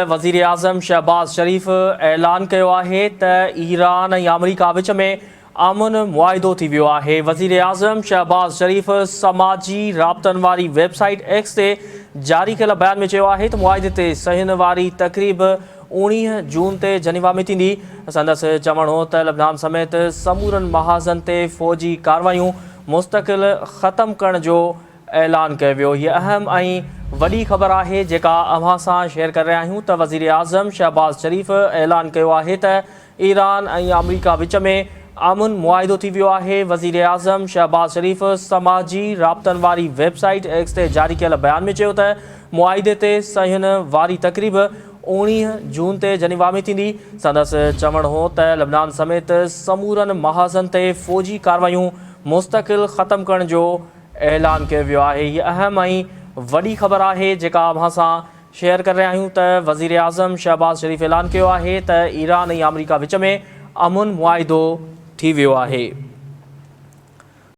वज़ीर आज़म शहबाज शरीफ़ ऐलान किया है त ईरान ऐं अमरीका विच में अमन मुआहिदो थी वियो आहे। वज़ीर आज़म शहबाज शरीफ़ समाजी राब्तनि वारी वेबसाइट एक्स ते जारी कयल बयान में चयो आहे त मुआहिदे ते सहीन वारी तक़रीब 19 जून ते जनीवा में थींदी। संदसि चवण हो त लबनान समेत समूरनि महाज़नि ते फ़ौजी कार्रवायूं मुस्तक़िल ख़त्म करण जो ऐलान कयो वियो। हीअ अहम ऐं वॾी ख़बर आहे जेका अव्हां सां शेयर करे रहिया आहियूं त वज़ीर आज़म शहबाज शरीफ़ ऐलान कयो आहे त ईरान ऐं अमरीका विच में अमन मुआहिदो थी वियो आहे। वज़ीर आज़म शहबाज शरीफ़ समाजी राब्तनि वारी वेबसाइट एक्स ते जारी कयल बयान में चयो त मुआहिदे ते सहीन वारी तक़रीब 19 जून ते जनीवा में थींदी। संदसि चवण हो त लबनान समेत समूरनि महाज़नि ते फ़ौजी कार्रवायूं मुस्तक़िल ख़त्म करण जो ऐलान कयो वियो आहे। हीअ अहम ऐं वॾी ख़बर आहे जेका अव्हां सां शेयर करे रहिया आहियूं त वज़ीर आज़म शहबाज शरीफ़ ऐलान कयो आहे त ईरान ऐं अमरीका विच में अमन मुआहिदो थी वियो आहे।